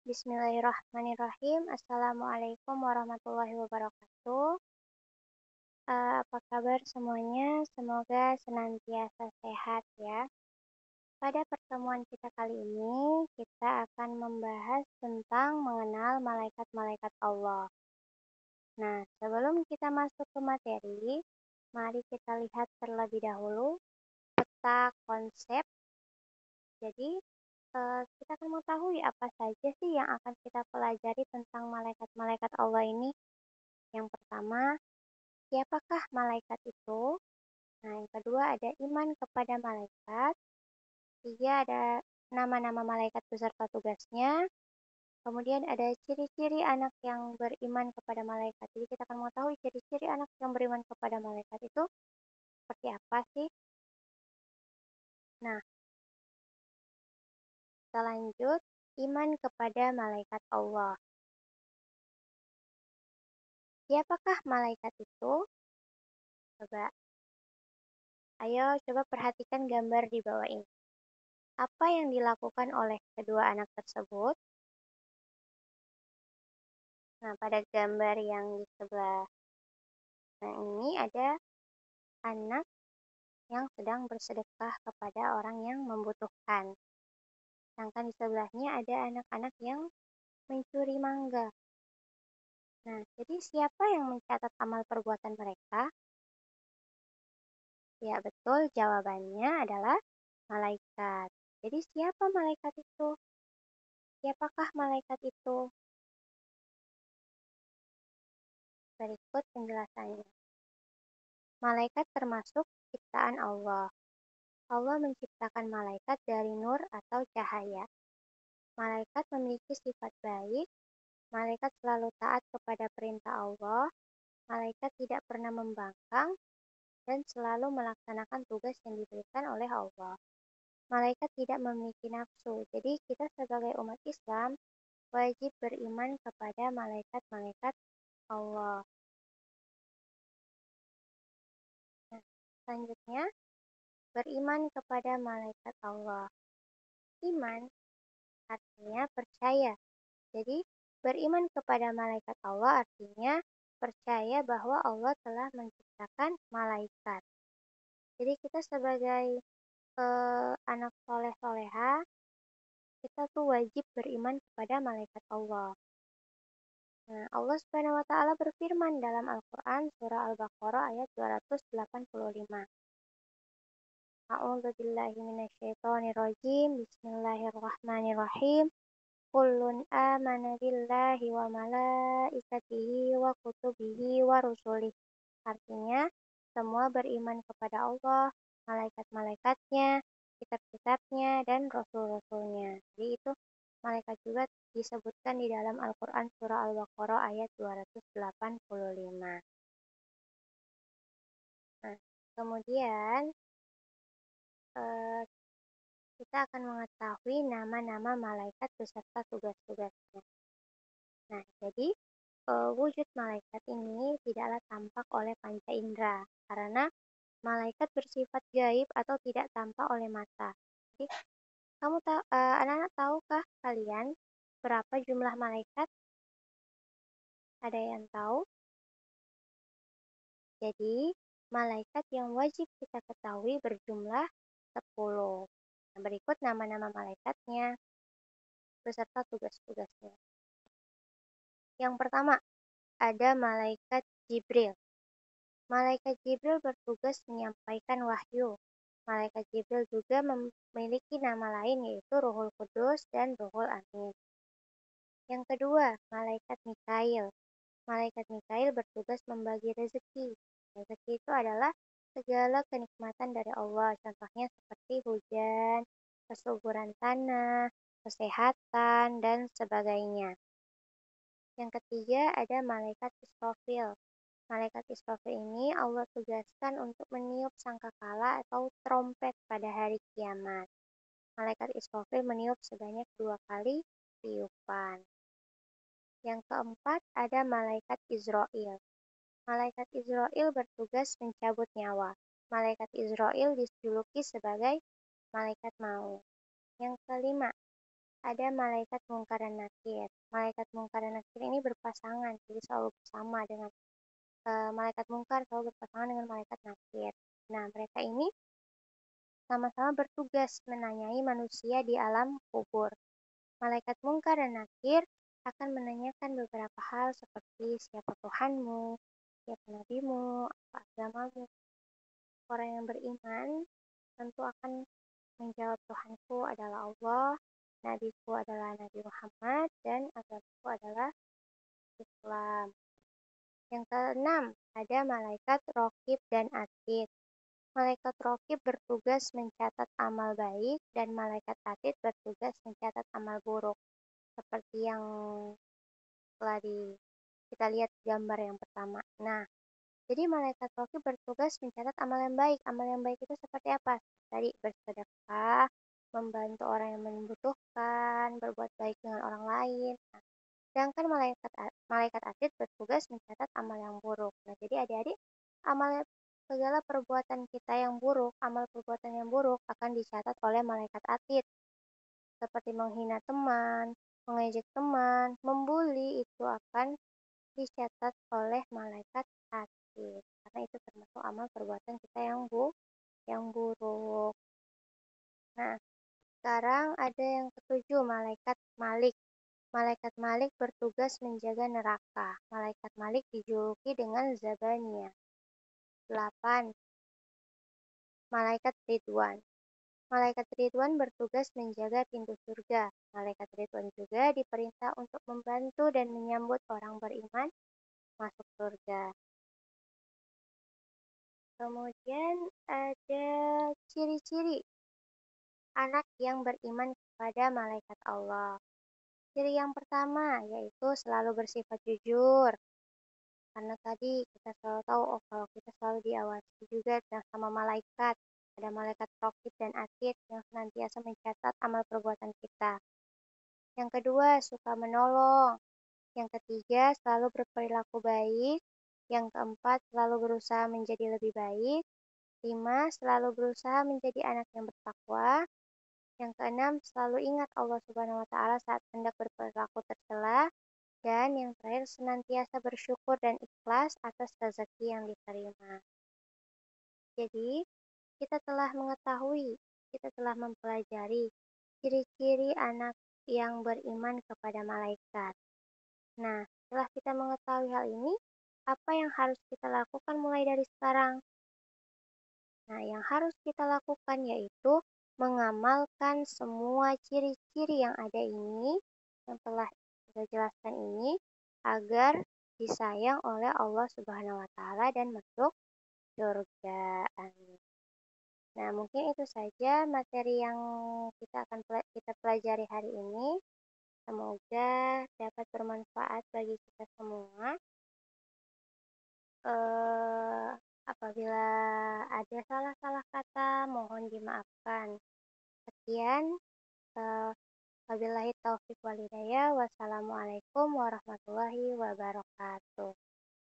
Bismillahirrahmanirrahim. Assalamualaikum warahmatullahi wabarakatuh. Apa kabar semuanya? Semoga senantiasa sehat ya. Pada pertemuan kita kali ini, kita akan membahas tentang mengenal malaikat-malaikat Allah. Nah, sebelum kita masuk ke materi, mari kita lihat terlebih dahulu peta konsep. Jadi, kita akan mengetahui apa saja sih yang akan kita pelajari tentang malaikat-malaikat Allah ini. Yang pertama, siapakah malaikat itu? Nah, yang kedua ada iman kepada malaikat. Tiga, ada nama-nama malaikat beserta tugasnya. Kemudian ada ciri-ciri anak yang beriman kepada malaikat. Jadi kita akan mengetahui ciri-ciri anak yang beriman kepada malaikat itu seperti apa sih? Nah, kita lanjut. Iman kepada malaikat Allah. Siapakah malaikat itu? Coba perhatikan gambar di bawah ini. Apa yang dilakukan oleh kedua anak tersebut? Nah, pada gambar yang di sebelah ini ada anak yang sedang bersedekah kepada orang yang membutuhkan. Sedangkan di sebelahnya ada anak-anak yang mencuri mangga. Nah, jadi siapa yang mencatat amal perbuatan mereka? Ya, betul, jawabannya adalah malaikat. Jadi siapa malaikat itu? Siapakah malaikat itu? Berikut penjelasannya. Malaikat termasuk ciptaan Allah. Allah menciptakan malaikat dari nur atau cahaya. Malaikat memiliki sifat baik. Malaikat selalu taat kepada perintah Allah. Malaikat tidak pernah membangkang dan selalu melaksanakan tugas yang diberikan oleh Allah. Malaikat tidak memiliki nafsu. Jadi kita sebagai umat Islam wajib beriman kepada malaikat-malaikat Allah. Nah, selanjutnya, beriman kepada malaikat Allah. Iman artinya percaya. Jadi, beriman kepada malaikat Allah artinya percaya bahwa Allah telah menciptakan malaikat. Jadi, kita sebagai anak soleh-soleha, kita tuh wajib beriman kepada malaikat Allah. Nah, Allah Subhanahu wa taala berfirman dalam Al-Qur'an surah Al-Baqarah ayat 285. A'udzu billahi minasyaitonir rajim. Bismillahirrahmanirrahim. Kullun amana billahi wa malaikatihi wa kutubihi wa rusulih. Artinya, semua beriman kepada Allah, malaikat-malaikatnya, kitab-kitabnya, dan rasul-rasulnya. Jadi itu malaikat juga disebutkan di dalam Al-Quran surah Al-Baqarah ayat 285. Nah, kemudian kita akan mengetahui nama-nama malaikat beserta tugas-tugasnya. Nah, jadi wujud malaikat ini tidaklah tampak oleh panca indera, karena malaikat bersifat gaib atau tidak tampak oleh mata. Jadi, anak-anak tahukah kalian berapa jumlah malaikat? Ada yang tahu? Jadi, malaikat yang wajib kita ketahui berjumlah 10. Nah, berikut nama-nama malaikatnya beserta tugas-tugasnya. Yang pertama, ada malaikat Jibril. Malaikat Jibril bertugas menyampaikan wahyu. Malaikat Jibril juga memiliki nama lain yaitu Ruhul Kudus dan Ruhul Amin. Yang kedua, malaikat Mikail. Malaikat Mikail bertugas membagi rezeki. Rezeki itu adalah segala kenikmatan dari Allah, contohnya seperti hujan, kesuburan tanah, kesehatan, dan sebagainya. Yang ketiga ada malaikat Israfil. Malaikat Israfil ini Allah tugaskan untuk meniup sangkakala atau trompet pada hari kiamat. Malaikat Israfil meniup sebanyak 2 kali tiupan. Yang keempat ada malaikat Izrail. Malaikat Izrail bertugas mencabut nyawa. Malaikat Izrail dijuluki sebagai malaikat maut. Yang kelima ada malaikat mungkar dan nakir. Malaikat mungkar dan nakir ini berpasangan, jadi selalu bersama dengan malaikat mungkar selalu berpasangan dengan malaikat nakir. Nah, mereka ini sama-sama bertugas menanyai manusia di alam kubur. Malaikat mungkar dan nakir akan menanyakan beberapa hal seperti siapa Tuhanmu, siapa nabimu, apa agamamu. Orang yang beriman tentu akan menjawab Tuhanku adalah Allah, nabiku adalah Nabi Muhammad, dan agamaku adalah Islam. Yang keenam, ada malaikat rokib dan atid. Malaikat rokib bertugas mencatat amal baik dan malaikat atid bertugas mencatat amal buruk. Seperti yang telah kita lihat gambar yang pertama. Nah, jadi malaikat rokib bertugas mencatat amal yang baik. Amal yang baik itu seperti apa? Tadi bersedekah, membantu orang yang membutuhkan, berbuat baik dengan orang lain. Nah, sedangkan malaikat atid bertugas mencatat amal yang buruk. Nah, jadi adik-adik, segala perbuatan kita yang buruk, amal perbuatan yang buruk akan dicatat oleh malaikat atid. Seperti menghina teman, mengejek teman, membuli itu akan dicatat oleh malaikat atid. Karena itu termasuk amal perbuatan kita yang buruk. Nah, sekarang ada yang ketujuh, malaikat Malik. Malaikat Malik bertugas menjaga neraka. Malaikat Malik dijuluki dengan Zabania. 8. Malaikat Ridwan. Malaikat Ridwan bertugas menjaga pintu surga. Malaikat Ridwan juga diperintah untuk membantu dan menyambut orang beriman masuk surga. Kemudian ada ciri-ciri anak yang beriman kepada malaikat Allah. Ciri yang pertama yaitu selalu bersifat jujur. Karena tadi kita selalu tahu, kalau kita selalu diawasi juga sama malaikat. Ada malaikat raqib dan atid yang senantiasa mencatat amal perbuatan kita. Yang kedua, suka menolong. Yang ketiga, selalu berperilaku baik. Yang keempat, selalu berusaha menjadi lebih baik. 5. Selalu berusaha menjadi anak yang bertakwa. Yang keenam, selalu ingat Allah Subhanahu wa Ta'ala saat hendak berperilaku tercela. Dan yang terakhir, senantiasa bersyukur dan ikhlas atas rezeki yang diterima. Jadi, kita telah mengetahui, kita telah mempelajari ciri-ciri anak yang beriman kepada malaikat. Nah, setelah kita mengetahui hal ini, apa yang harus kita lakukan mulai dari sekarang? Nah, yang harus kita lakukan yaitu mengamalkan semua ciri-ciri yang ada ini, yang telah kita jelaskan ini, agar disayang oleh Allah Subhanahu wa Ta'ala dan masuk surga. Amin. Nah, mungkin itu saja materi yang kita pelajari hari ini. Semoga dapat bermanfaat bagi kita semua. Apabila ada salah-salah kata, mohon dimaafkan. Sekian, wabillahi taufiq wal hidayah. Wassalamualaikum warahmatullahi wabarakatuh.